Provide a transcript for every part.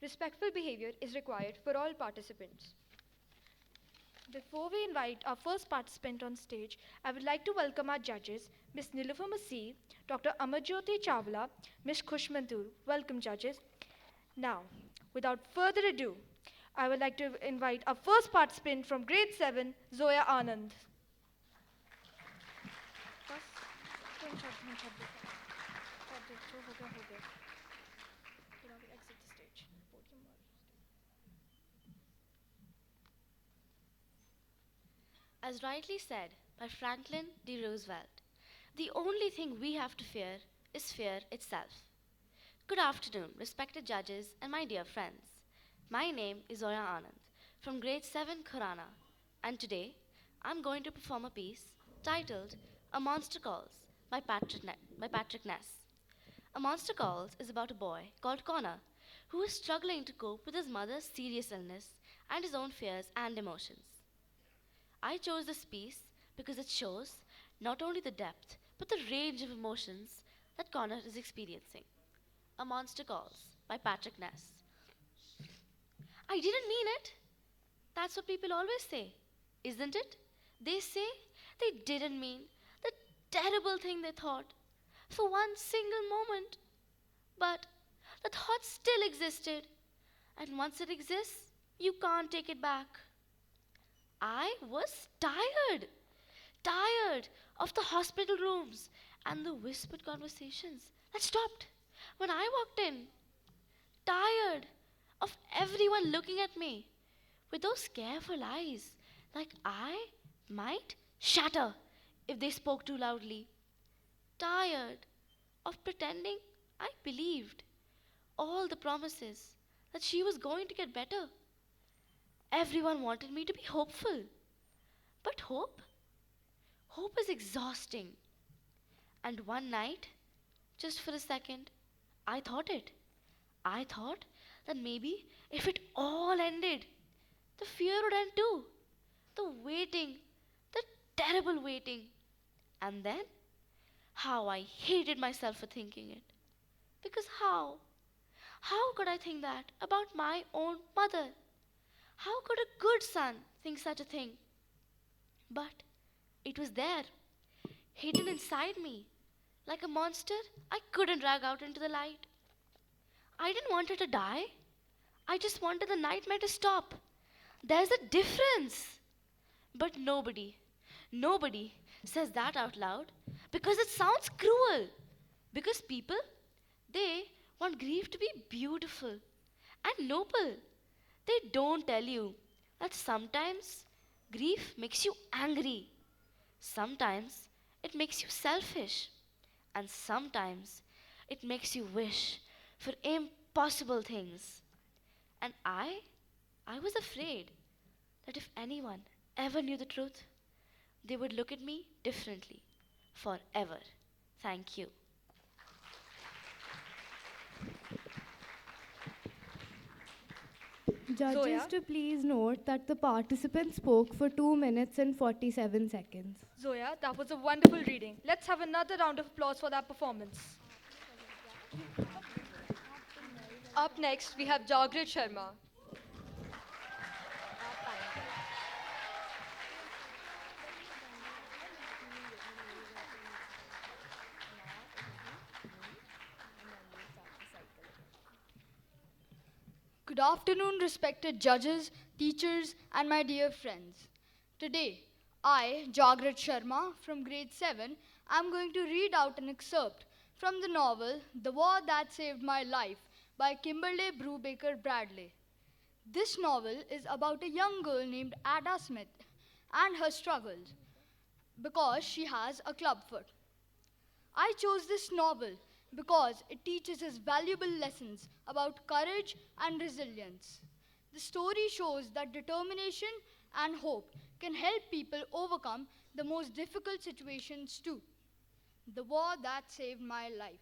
Respectful behavior is required for all participants. Before we invite our first participant on stage, I would like to welcome our judges, Ms. Nilufar Masih, Dr. Amarjyoti Chawla, Ms. Khushmantur. Welcome, judges. Now, without further ado, I would like to invite our first participant from grade 7, Zoya Anand. As rightly said by Franklin D. Roosevelt, the only thing we have to fear is fear itself. Good afternoon, respected judges and my dear friends. My name is Zoya Anand from grade 7 Khurana, and today I'm going to perform a piece titled A Monster Calls by Patrick Ness. A Monster Calls is about a boy called Connor who is struggling to cope with his mother's serious illness and his own fears and emotions. I chose this piece because it shows not only the depth but the range of emotions that Connor is experiencing. A Monster Calls by Patrick Ness. I didn't mean it. That's what people always say, isn't it? They say they didn't mean the terrible thing they thought for one single moment. But the thought still existed, and once it exists, you can't take it back. I was tired of the hospital rooms and the whispered conversations that stopped when I walked in, tired of everyone looking at me with those careful eyes like I might shatter if they spoke too loudly, tired of pretending I believed all the promises that she was going to get better. Everyone wanted me to be hopeful. But hope is exhausting. And one night, just for a second, I thought it. I thought that maybe if it all ended, the fear would end too. The waiting, the terrible waiting. And then, how I hated myself for thinking it. Because how? How could I think that about my own mother? How could a good son think such a thing? But it was there, hidden inside me, like a monster I couldn't drag out into the light. I didn't want her to die. I just wanted the nightmare to stop. There's a difference. But nobody says that out loud because it sounds cruel. Because people, they want grief to be beautiful and noble. They don't tell you that sometimes grief makes you angry, sometimes it makes you selfish, and sometimes it makes you wish for impossible things. And I was afraid that if anyone ever knew the truth, they would look at me differently forever. Thank you. Judges Zoya? to please note that the participant spoke for 2 minutes and 47 seconds. Zoya, that was a wonderful reading. Let's have another round of applause for that performance. Up next, we have Jagrit Sharma. Good afternoon, respected judges, teachers, and my dear friends. Today, I, Jagrit Sharma, from grade 7, am going to read out an excerpt from the novel The War That Saved My Life by Kimberly Brubaker Bradley. This novel is about a young girl named Ada Smith and her struggles because she has a clubfoot. I chose this novel because it teaches us valuable lessons about courage and resilience. The story shows that determination and hope can help people overcome the most difficult situations too. The war that saved my life.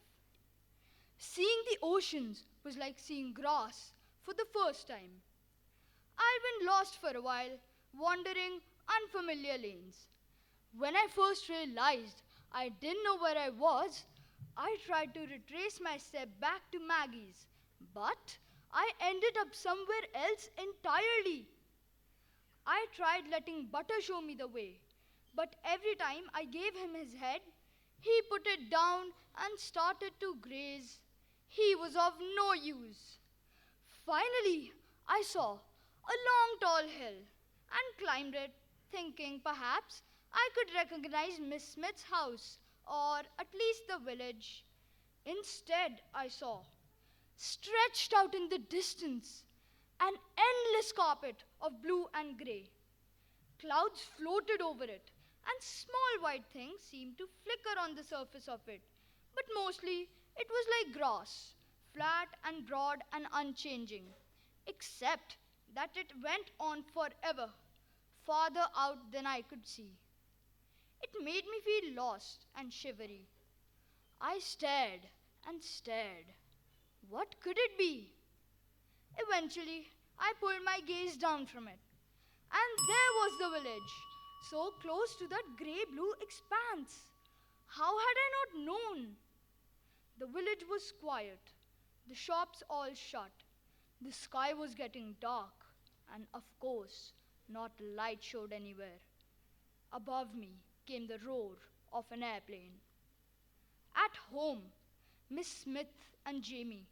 Seeing the oceans was like seeing grass for the first time. I'd been lost for a while, wandering unfamiliar lanes. When I first realized I didn't know where I was, I tried to retrace my step back to Maggie's, but I ended up somewhere else entirely. I tried letting Butter show me the way, but every time I gave him his head, he put it down and started to graze. He was of no use. Finally, I saw a long tall hill and climbed it, thinking perhaps I could recognize Miss Smith's house or at least the village. Instead, I saw, stretched out in the distance, an endless carpet of blue and grey. Clouds floated over it, and small white things seemed to flicker on the surface of it. But mostly, it was like grass, flat and broad and unchanging, except that it went on forever, farther out than I could see. It made me feel lost and shivery. I stared and stared. What could it be? Eventually, I pulled my gaze down from it, and there was the village, so close to that grey-blue expanse. How had I not known? The village was quiet, the shops all shut, the sky was getting dark, and of course, not a light showed anywhere. Above me came the roar of an airplane. At home, Miss Smith and Jamie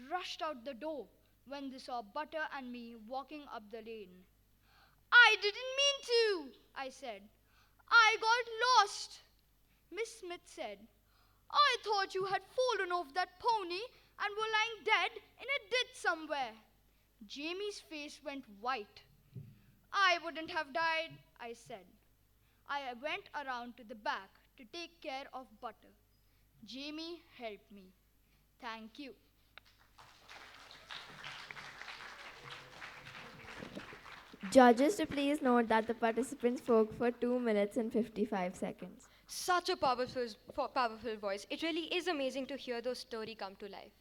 rushed out the door when they saw Butter and me walking up the lane. "I didn't mean to," I said. "I got lost." Miss Smith said, "I thought you had fallen off that pony and were lying dead in a ditch somewhere." Jamie's face went white. "I wouldn't have died," I said. I went around to the back to take care of Butter. Jamie helped me. Thank you. Judges, to please note that the participants spoke for 2 minutes and 55 seconds. Such a powerful voice. It really is amazing to hear those stories come to life.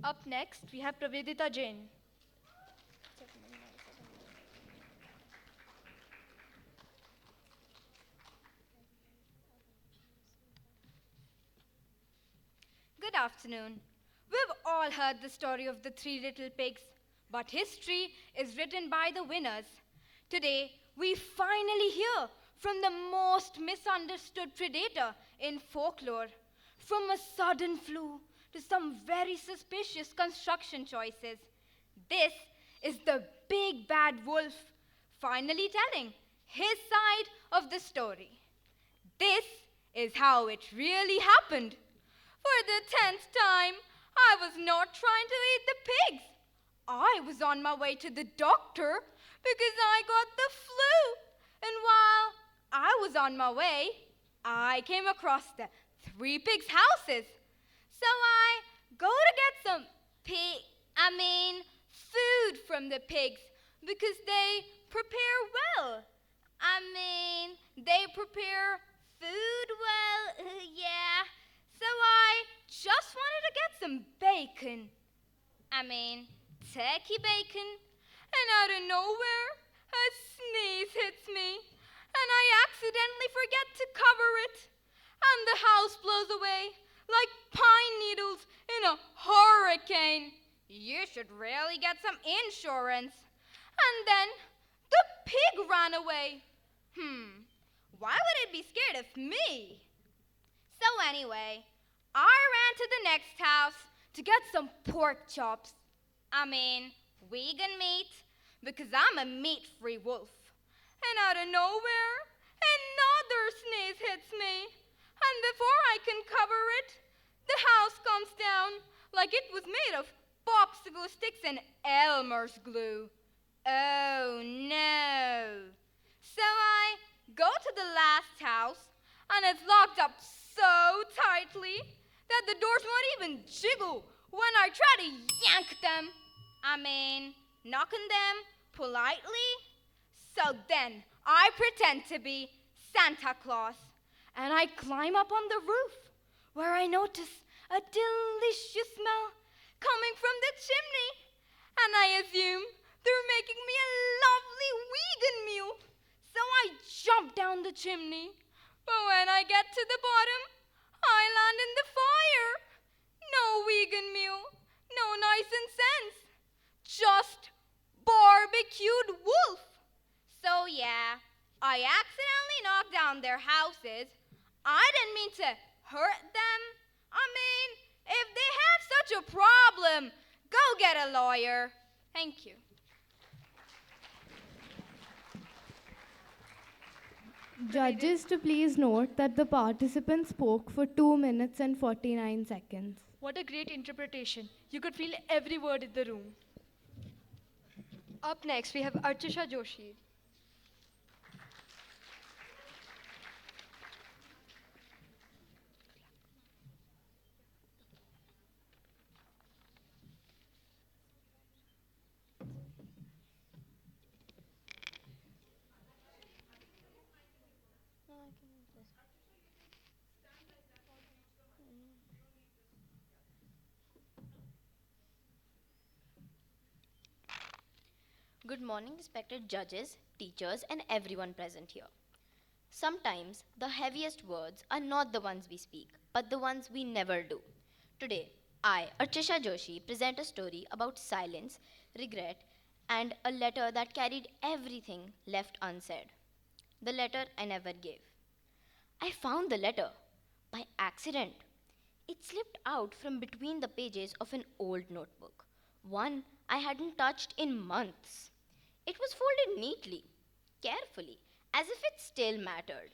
Up next, we have Pravedita Jain. Good afternoon. We've all heard the story of the three little pigs, but history is written by the winners. Today, we finally hear from the most misunderstood predator in folklore, from a sudden flu to some very suspicious construction choices. This is the big bad wolf finally telling his side of the story. This is how it really happened. For the 10th time, I was not trying to eat the pigs. I was on my way to the doctor because I got the flu. And while I was on my way, I came across the three pigs' houses. So I go to get some food from the pigs because they prepare well. They prepare food well, yeah. So I just wanted to get some bacon. Turkey bacon. And out of nowhere, a sneeze hits me. And I accidentally forget to cover it. And the house blows away like pine needles in a hurricane. You should really get some insurance. And then the pig ran away. Why would it be scared of me? So anyway, I ran to the next house to get some pork chops. Vegan meat, because I'm a meat-free wolf. And out of nowhere, another sneeze hits me. And before I can cover it, the house comes down like it was made of popsicle sticks and Elmer's glue. Oh no. So I go to the last house, and it's locked up so tightly that the doors won't even jiggle when I try to yank them. Knock on them politely. So then I pretend to be Santa Claus, and I climb up on the roof where I notice a delicious smell coming from the chimney, and I assume they're making me a lovely vegan meal. So I jump down the chimney, but when I get to the bottom, I land in the fire. No vegan meal, no nice and sense. huge wolf. So yeah, I accidentally knocked down their houses. I didn't mean to hurt them. I mean, if they have such a problem, go get a lawyer. Thank you. Judges to please note that the participant spoke for 2 minutes and 49 seconds. What a great interpretation. You could feel every word in the room. Up next, we have Archisha Joshi. Good morning, respected judges, teachers, and everyone present here. Sometimes the heaviest words are not the ones we speak, but the ones we never do. Today, I, Archisha Joshi, present a story about silence, regret, and a letter that carried everything left unsaid. The letter I never gave. I found the letter by accident. It slipped out from between the pages of an old notebook, one I hadn't touched in months. It was folded neatly, carefully, as if it still mattered.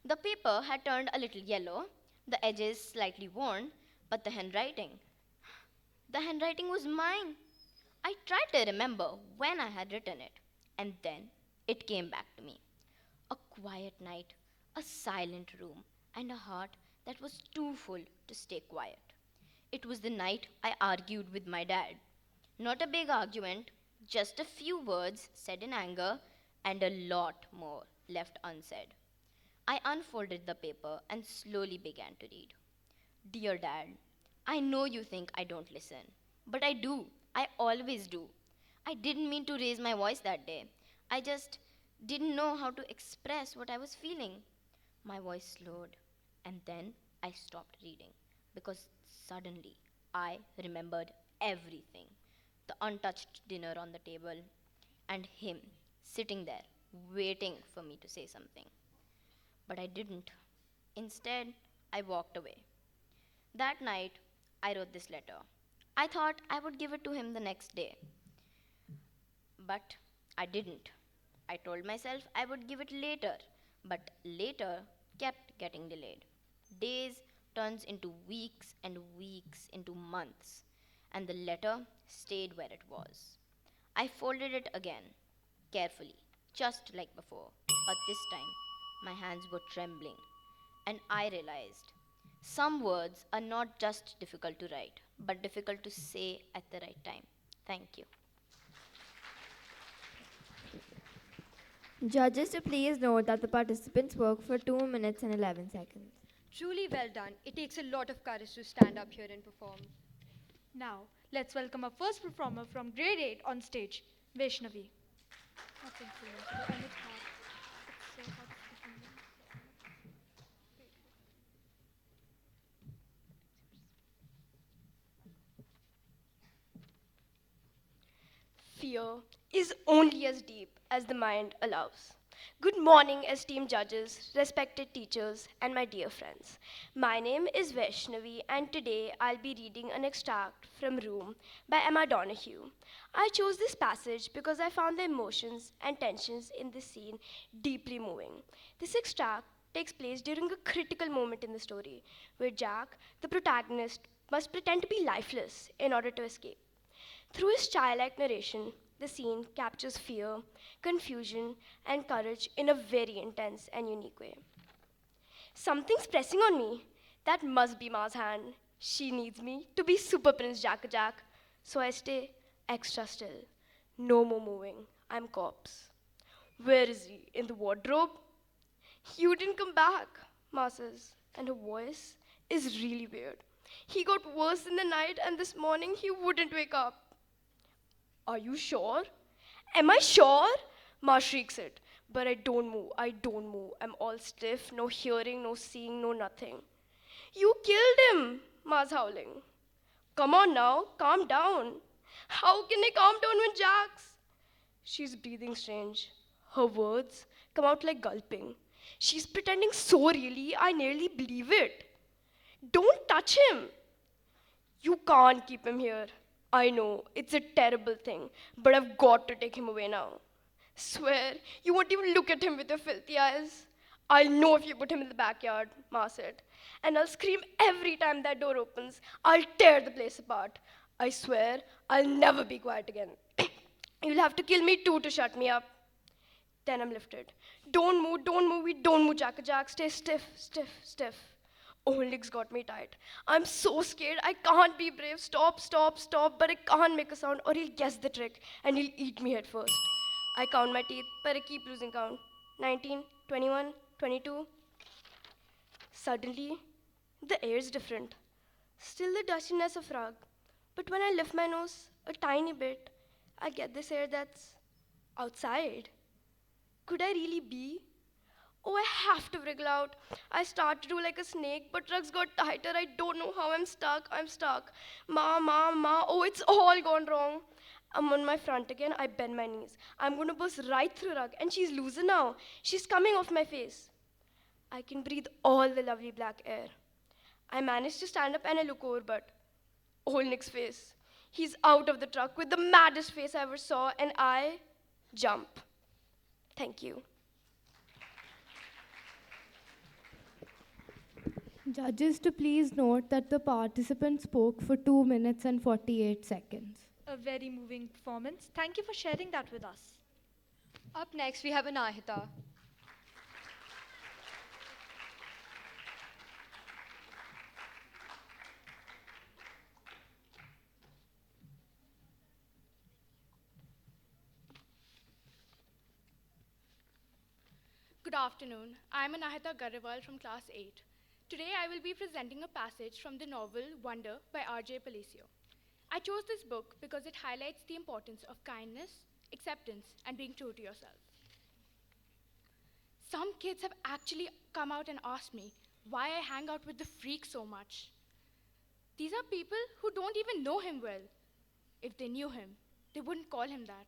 The paper had turned a little yellow, the edges slightly worn, but the handwriting was mine. I tried to remember when I had written it, and then it came back to me. A quiet night, a silent room, and a heart that was too full to stay quiet. It was the night I argued with my dad. Not a big argument, just a few words said in anger and a lot more left unsaid. I unfolded the paper and slowly began to read. Dear Dad, I know you think I don't listen, but I do. I always do. I didn't mean to raise my voice that day. I just didn't know how to express what I was feeling. My voice slowed, and then I stopped reading because suddenly I remembered everything. The untouched dinner on the table, and him sitting there waiting for me to say something. But I didn't. Instead, I walked away. That night, I wrote this letter. I thought I would give it to him the next day. But I didn't. I told myself I would give it later, but later kept getting delayed. Days turns into weeks and weeks into months, and the letter stayed where it was. I folded it again, carefully, just like before, but this time my hands were trembling, and I realized some words are not just difficult to write, but difficult to say at the right time. Thank you. Judges to please note that the participant spoke for 2 minutes and 11 seconds. Truly well done. It takes a lot of courage to stand up here and perform. Now, let's welcome our first performer from grade 8 on stage, Vaishnavi. Fear is only as deep as the mind allows. Good morning, esteemed judges, respected teachers, and my dear friends. My name is Vaishnavi, and today I'll be reading an extract from Room by Emma Donoghue. I chose this passage because I found the emotions and tensions in this scene deeply moving. This extract takes place during a critical moment in the story, where Jack, the protagonist, must pretend to be lifeless in order to escape. Through his childlike narration, the scene captures fear, confusion, and courage in a very intense and unique way. Something's pressing on me. That must be Ma's hand. She needs me to be Super Prince Jack. So I stay extra still. No more moving. I'm corpse. Where is he? In the wardrobe? You didn't come back, Ma says, and her voice is really weird. He got worse in the night, and this morning he wouldn't wake up. Are you sure? Am I sure? Ma shrieks it. But I don't move. I'm all stiff, no hearing, no seeing, no nothing. You killed him, Ma's howling. Come on now, calm down. How can I calm down when Jack's? She's breathing strange. Her words come out like gulping. She's pretending so really, I nearly believe it. Don't touch him! You can't keep him here. I know, it's a terrible thing, but I've got to take him away now. Swear, you won't even look at him with your filthy eyes. I'll know if you put him in the backyard, Ma said. And I'll scream every time that door opens. I'll tear the place apart. I swear, I'll never be quiet again. You'll have to kill me too to shut me up. Then I'm lifted. Don't move, we don't move, Jack. Stay stiff, stiff, stiff. Oleg's got me tight. I'm so scared. I can't be brave. Stop, stop, stop. But I can't make a sound or he'll guess the trick and he'll eat me head first. I count my teeth, but I keep losing count. 19, 21, 22. Suddenly, the air's different. Still the dustiness of rug. But when I lift my nose a tiny bit, I get this air that's outside. Could I really be? Oh, I have to wriggle out. I start to do like a snake, but rugs got tighter. I don't know how I'm stuck. I'm stuck. Ma. Oh, it's all gone wrong. I'm on my front again. I bend my knees. I'm going to burst right through rug, and she's looser now. She's coming off my face. I can breathe all the lovely black air. I manage to stand up and I look over, but old Nick's face. He's out of the truck with the maddest face I ever saw, and I jump. Thank you. Judges to please note that the participant spoke for 2 minutes and 48 seconds. A very moving performance. Thank you for sharing that with us. Up next, we have Anahita. Good afternoon. I am Anahita Garewal from Class 8. Today I will be presenting a passage from the novel Wonder by R.J. Palacio. I chose this book because it highlights the importance of kindness, acceptance, and being true to yourself. Some kids have actually come out and asked me why I hang out with the freak so much. These are people who don't even know him well. If they knew him, they wouldn't call him that.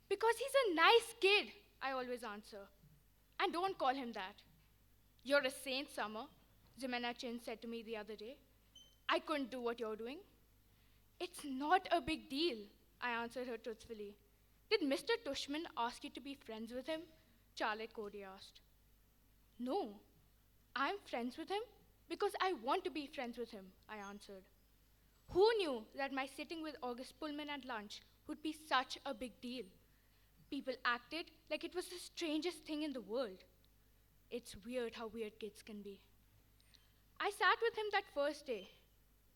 Because he's a nice kid, I always answer. And don't call him that. You're a saint, Summer, Jimena Chin said to me the other day. I couldn't do what you're doing. It's not a big deal, I answered her truthfully. Did Mr. Tushman ask you to be friends with him? Charlotte Cody asked. No, I'm friends with him because I want to be friends with him, I answered. Who knew that my sitting with August Pullman at lunch would be such a big deal? People acted like it was the strangest thing in the world. It's weird how weird kids can be. I sat with him that first day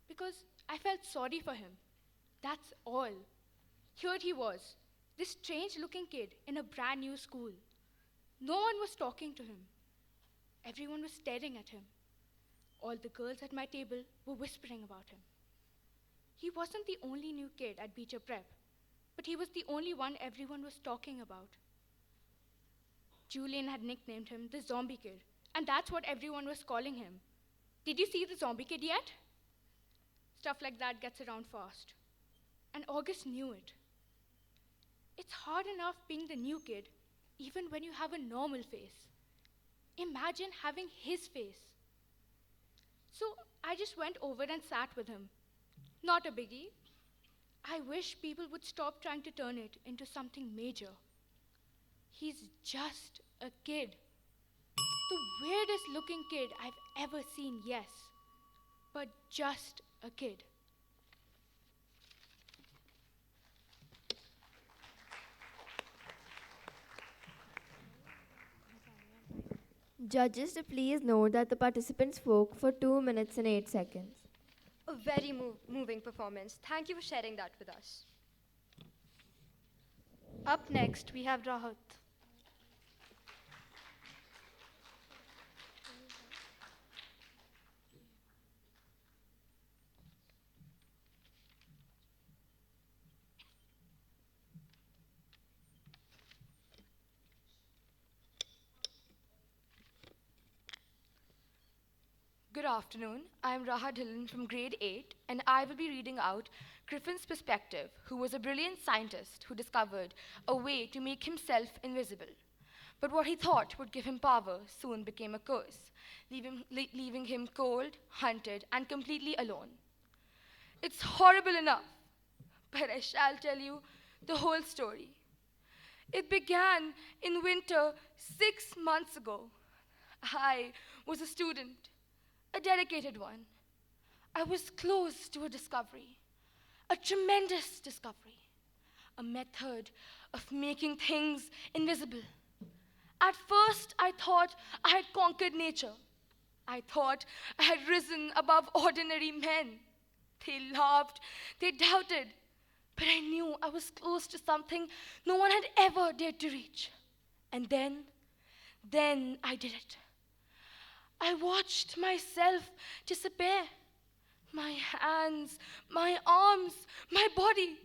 because I felt sorry for him. That's all. Here he was, this strange-looking kid in a brand new school. No one was talking to him. Everyone was staring at him. All the girls at my table were whispering about him. He wasn't the only new kid at Beecher Prep, but he was the only one everyone was talking about. Julian had nicknamed him the Zombie Kid, and that's what everyone was calling him. Did you see the Zombie Kid yet? Stuff like that gets around fast. And August knew it. It's hard enough being the new kid, even when you have a normal face. Imagine having his face. So I just went over and sat with him. Not a biggie. I wish people would stop trying to turn it into something major. He's just a kid. The weirdest looking kid I've ever seen, yes. But just a kid. Judges to please note that the participant spoke for 2 minutes and 8 seconds. A very moving performance. Thank you for sharing that with us. Up next, we have Rahat. Good afternoon. I'm Raha Dhillon from grade 8, and I will be reading out Griffin's perspective, who was a brilliant scientist who discovered a way to make himself invisible. But what he thought would give him power soon became a curse, leaving him cold, hunted, and completely alone. It's horrible enough, but I shall tell you the whole story. It began in winter 6 months ago. I was a student, a dedicated one. I was close to a discovery, a tremendous discovery, a method of making things invisible. At first, I thought I had conquered nature. I thought I had risen above ordinary men. They laughed, they doubted, but I knew I was close to something no one had ever dared to reach. And then I did it. I watched myself disappear. My hands, my arms, my body,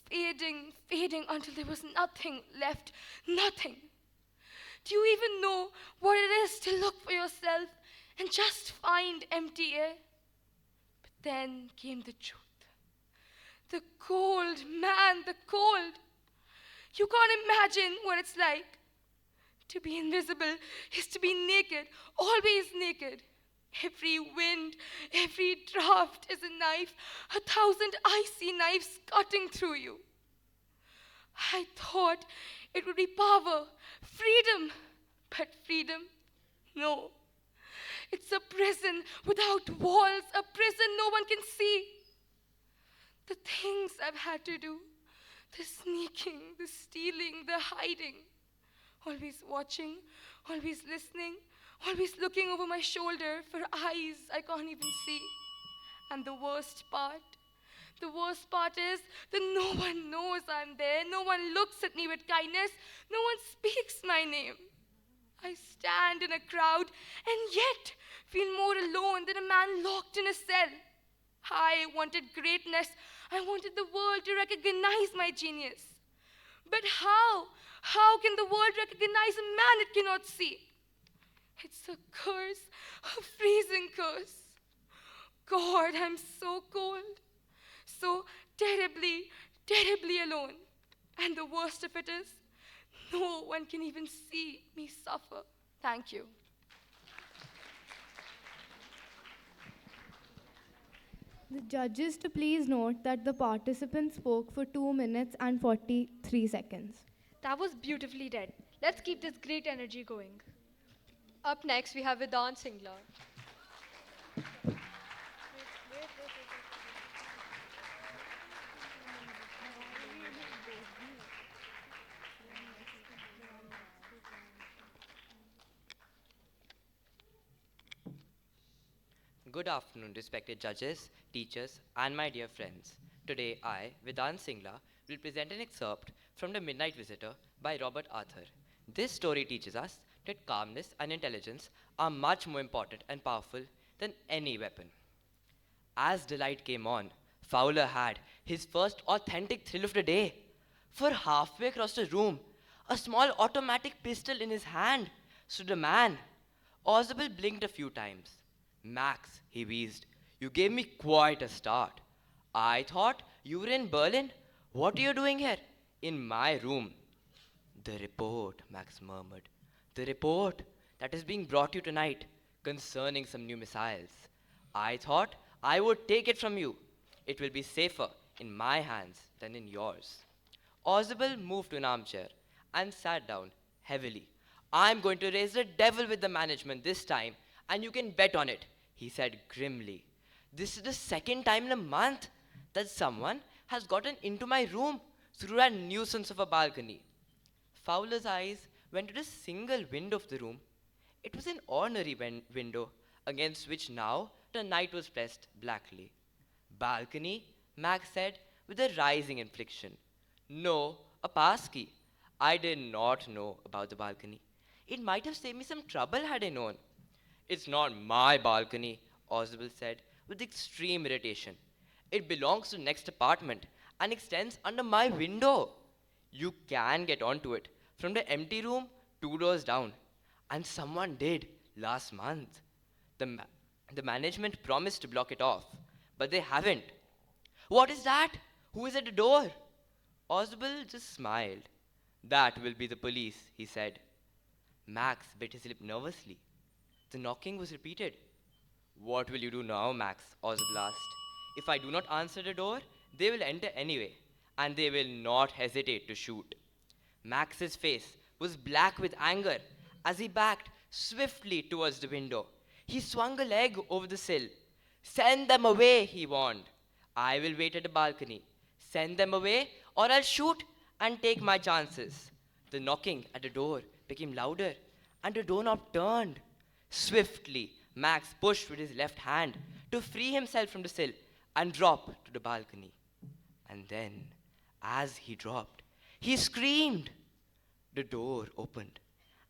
fading until there was nothing left, nothing. Do you even know what it is to look for yourself and just find empty air? But then came the truth. The cold, man, the cold. You can't imagine what it's like. To be invisible is to be naked, always naked. Every wind, every draft is a knife, 1,000 icy knives cutting through you. I thought it would be power, freedom, but freedom, no. It's a prison without walls, a prison no one can see. The things I've had to do, the sneaking, the stealing, the hiding, always watching, always listening, always looking over my shoulder for eyes I can't even see. And the worst part is that no one knows I'm there, no one looks at me with kindness, no one speaks my name. I stand in a crowd and yet feel more alone than a man locked in a cell. I wanted greatness. I wanted the world to recognize my genius. But how? How can the world recognize a man it cannot see? It's a curse, a freezing curse. God, I'm so cold, so terribly, terribly alone. And the worst of it is, no one can even see me suffer. Thank you. The judges to please note that the participant spoke for 2 minutes and 43 seconds. That was beautifully read. Let's keep this great energy going. Up next, we have Vedant Singla. Good afternoon, respected judges, teachers, and my dear friends. Today, I, Vedant Singla, will present an excerpt from The Midnight Visitor by Robert Arthur. This story teaches us that calmness and intelligence are much more important and powerful than any weapon. As daylight came on, Fowler had his first authentic thrill of the day. For halfway across the room, a small automatic pistol in his hand, stood a man. Oswald blinked a few times. Max, he wheezed, you gave me quite a start. I thought you were in Berlin. What are you doing here? In my room. The report, Max murmured. The report that is being brought you tonight concerning some new missiles. I thought I would take it from you. It will be safer in my hands than in yours. Oswald moved to an armchair and sat down heavily. I'm going to raise the devil with the management this time, and you can bet on it, he said grimly. This is the second time in a month that someone has gotten into my room through that nuisance of a balcony. Fowler's eyes went to the single window of the room. It was an ordinary window against which now the night was pressed blackly. Balcony, Max said with a rising inflection. No, a passkey. I did not know about the balcony. It might have saved me some trouble had I known. It's not my balcony, Oswald said with extreme irritation. It belongs to the next apartment and extends under my window. You can get onto it from the empty room 2 doors down. And someone did last month. The management promised to block it off, but they haven't. What is that? Who is at the door? Oswald just smiled. That will be the police, he said. Max bit his lip nervously. The knocking was repeated. What will you do now, Max? Oswald asked. If I do not answer the door, they will enter anyway, and they will not hesitate to shoot. Max's face was black with anger as he backed swiftly towards the window. He swung a leg over the sill. Send them away, he warned. I will wait at the balcony. Send them away, or I'll shoot and take my chances. The knocking at the door became louder, and the doorknob turned. Swiftly, Max pushed with his left hand to free himself from the sill and drop to the balcony. And then, as he dropped, he screamed. The door opened,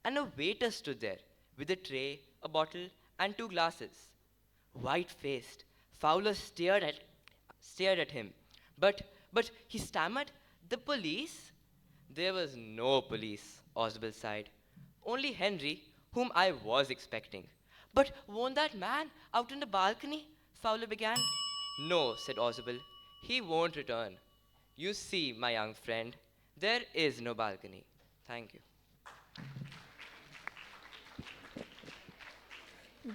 and a waiter stood there with a tray, a bottle, and 2 glasses. White-faced, Fowler stared at him. But he stammered, the police? There was no police, Oswald sighed. Only Henry, whom I was expecting. But won't that man out on the balcony? Fowler began. No, said Oswald. He won't return. You see, my young friend, there is no balcony. Thank you.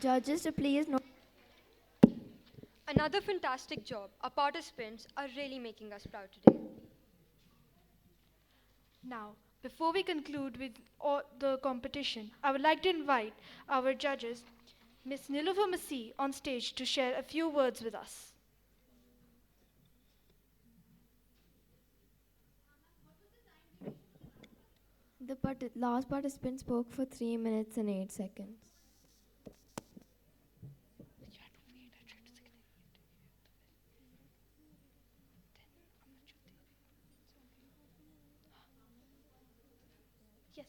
Judges to please note. Another fantastic job. Our participants are really making us proud today. Now, before we conclude with the competition, I would like to invite our judges, Miss Nilofer Masih, on stage to share a few words with us. The last participant spoke for 3 minutes and 8 seconds. Yes.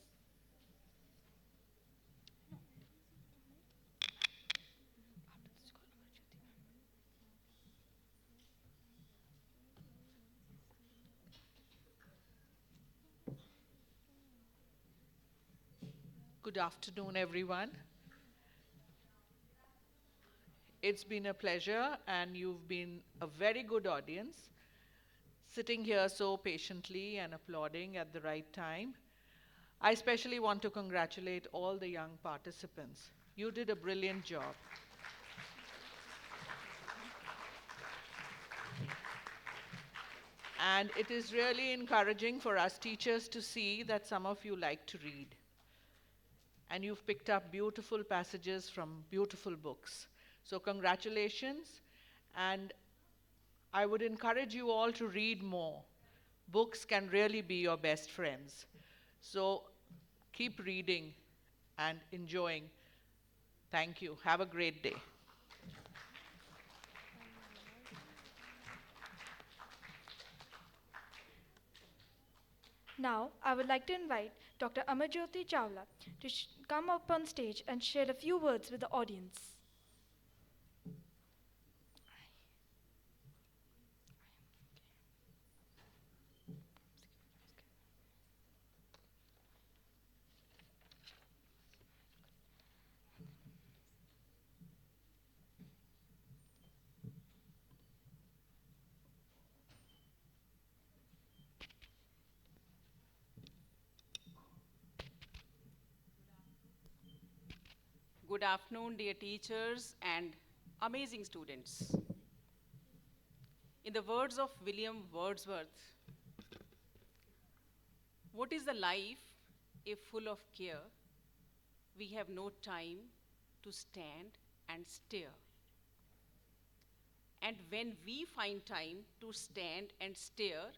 Good afternoon, everyone. It's been a pleasure, and you've been a very good audience, sitting here so patiently and applauding at the right time. I especially want to congratulate all the young participants. You did a brilliant job. And it is really encouraging for us teachers to see that some of you like to read. And you've picked up beautiful passages from beautiful books. So congratulations, and I would encourage you all to read more. Books can really be your best friends. So keep reading and enjoying. Thank you. Have a great day. Now, I would like to invite Dr. Amarjyoti Chawla to come up on stage and share a few words with the audience. Good afternoon, dear teachers and amazing students. In the words of William Wordsworth, what is the life if full of care? We have no time to stand and stare. And when we find time to stand and stare,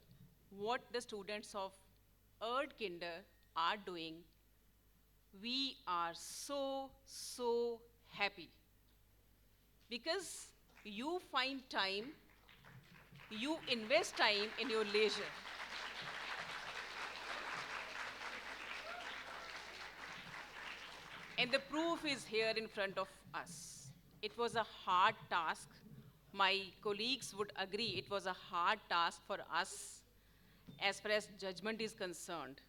what the students of Erd Kinder are doing, we are so happy. Because you find time, you invest time in your leisure. And the proof is here in front of us. It was a hard task. My colleagues would agree it was a hard task for us as far as judgment is concerned.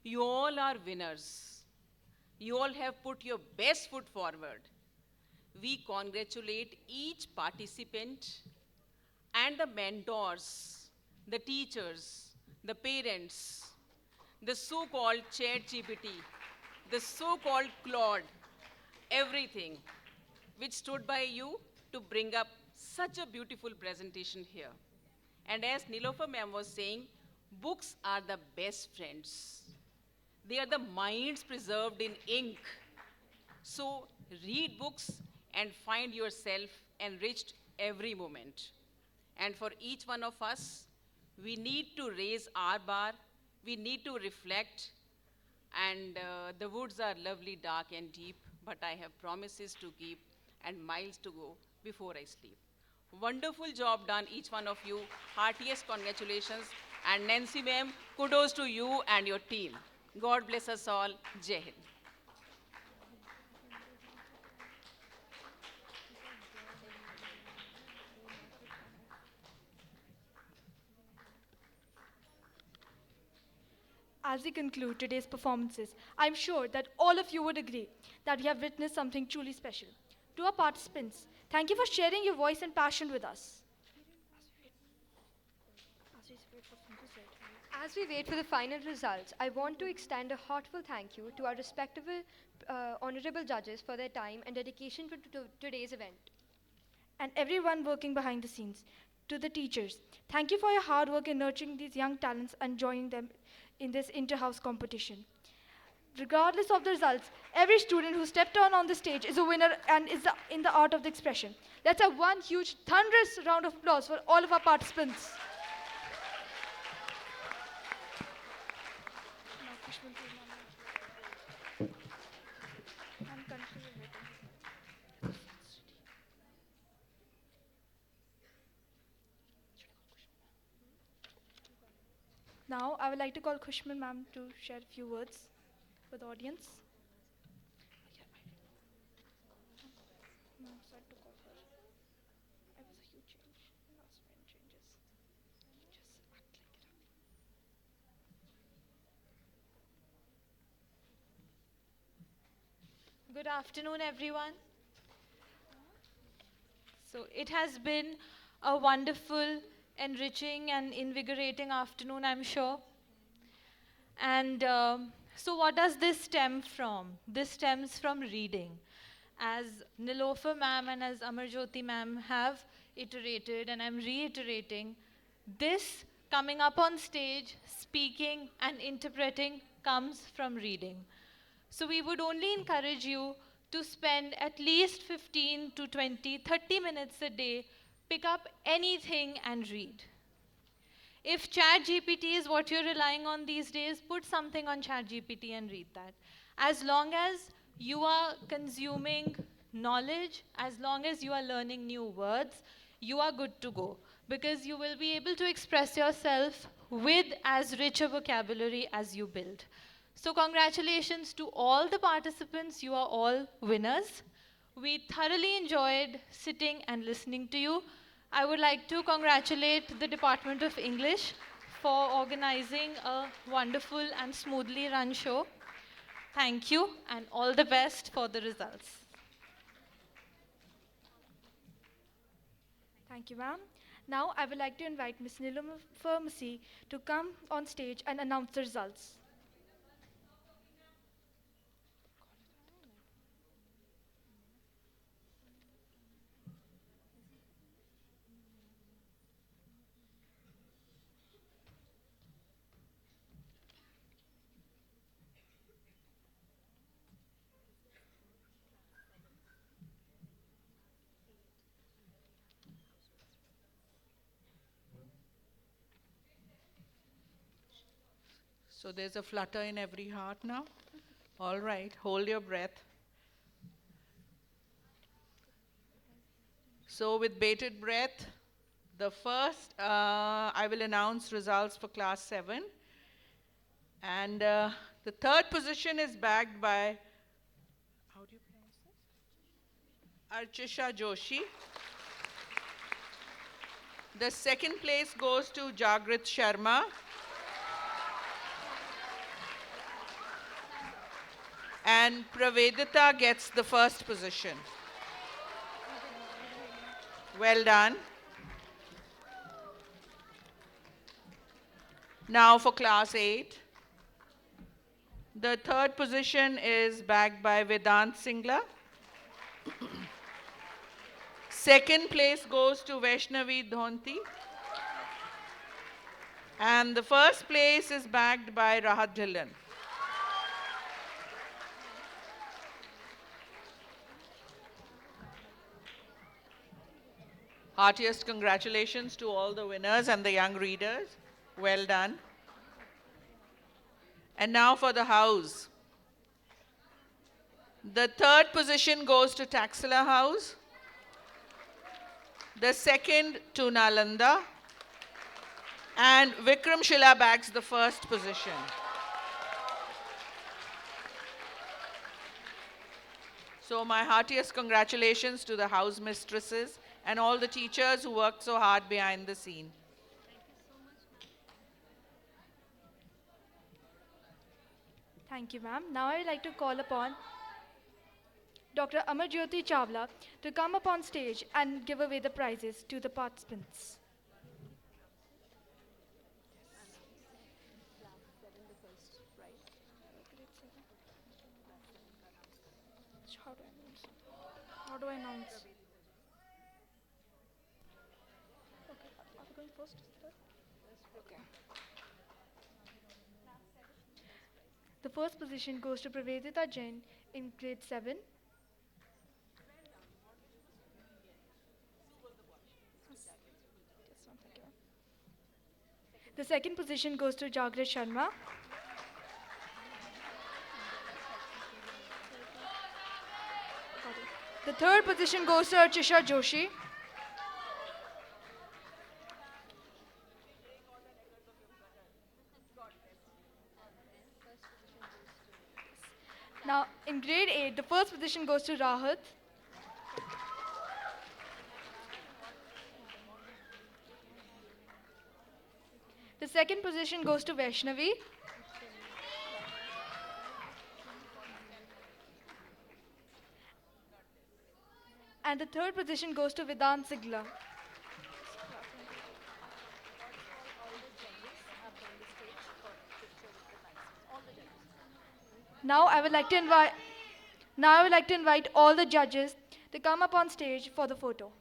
You all are winners. You all have put your best foot forward. we congratulate each participant and the mentors, the teachers, the parents, the so-called chat GPT, the so-called Claude, everything which stood by you to bring up such a beautiful presentation here. And as Nilofer ma'am was saying, books are the best friends. They are the minds preserved in ink. So read books and find yourself enriched every moment. And for each one of us, we need to raise our bar, we need to reflect, and the woods are lovely, dark and deep, but I have promises to keep and miles to go before I sleep. Wonderful job done, each one of you. Heartiest congratulations. And Nancy ma'am, kudos to you and your team. God bless us all. Jai Hind. As we conclude today's performances, I'm sure that all of you would agree that we have witnessed something truly special. To our participants, thank you for sharing your voice and passion with us. As we wait for the final results, I want to extend a heartfelt thank you to our respectable honorable judges for their time and dedication to today's event. And everyone working behind the scenes. To the teachers, thank you for your hard work in nurturing these young talents and joining them in this inter-house competition. Regardless of the results, every student who stepped on the stage is a winner and is in the art of the expression. Let's have one huge, thunderous round of applause for all of our participants. Now, I would like to call Khushman ma'am to share a few words with the audience. Good afternoon, everyone. So it has been a wonderful, enriching, and invigorating afternoon, I'm sure. And so what does this stem from? This stems from reading. As Nilofer ma'am and as Amarjyoti ma'am have iterated, and I'm reiterating, this coming up on stage, speaking and interpreting comes from reading. So we would only encourage you to spend at least 15 to 20, 30 minutes a day, pick up anything and read. If ChatGPT is what you're relying on these days, put something on ChatGPT and read that. As long as you are consuming knowledge, as long as you are learning new words, you are good to go. Because you will be able to express yourself with as rich a vocabulary as you build. So congratulations to all the participants. You are all winners. We thoroughly enjoyed sitting and listening to you. I would like to congratulate the Department of English for organizing a wonderful and smoothly run show. Thank you and all the best for the results. Thank you, ma'am. Now, I would like to invite Ms. Nilofer Masih to come on stage and announce the results. So there's a flutter in every heart now. All right, hold your breath. So with bated breath, the first, I will announce results for class 7. And the third position is bagged by, how do you pronounce this? Archisha Joshi. The second place goes to Jagrit Sharma. And Pravedita gets the first position. Well done. Now for class 8. The third position is bagged by Vedant Singla. Second place goes to Vaishnavi Dhonti. And the first place is bagged by Rahat Dhillon. Heartiest congratulations to all the winners and the young readers. Well done. And now for the house. The third position goes to Taxila House. The second to Nalanda. And Vikram Shila bags the first position. So my heartiest congratulations to the house mistresses and all the teachers who worked so hard behind the scene. Thank you, ma'am. Now I would like to call upon Dr. Amarjyoti Chawla to come up on stage and give away the prizes to the participants. How do I announce? Okay, are we going first? Okay. The first position goes to Pravedita Jain in grade 7. The second position goes to Jagrat Sharma. The third position goes to Archisha Joshi. Now, in grade 8, the first position goes to Rahat. The second position goes to Vaishnavi. And the third position goes to Vedant Sigla. Now I would like to invite all the judges to come up on stage for the photo.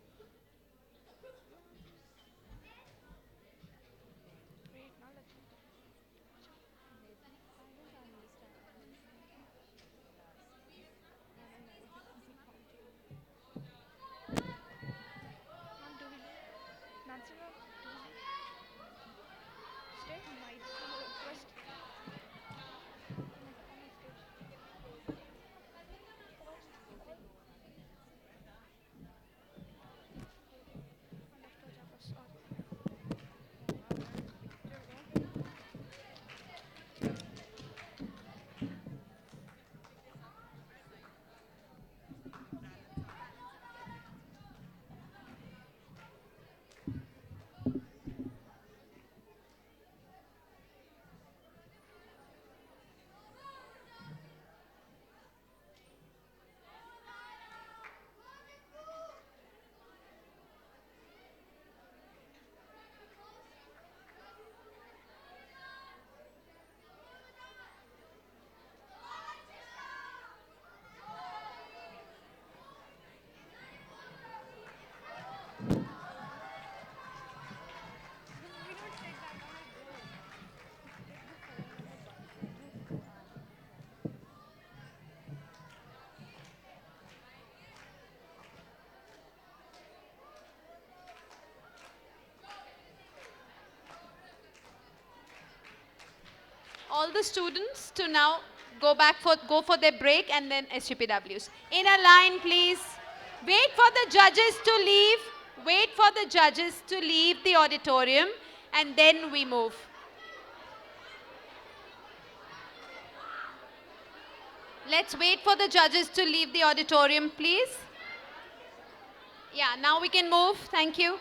All the students to now go for their break and then SUPWs. In a line, please. Wait for the judges to leave. Wait for the judges to leave the auditorium and then we move. Let's wait for the judges to leave the auditorium, please. Yeah, now we can move. Thank you.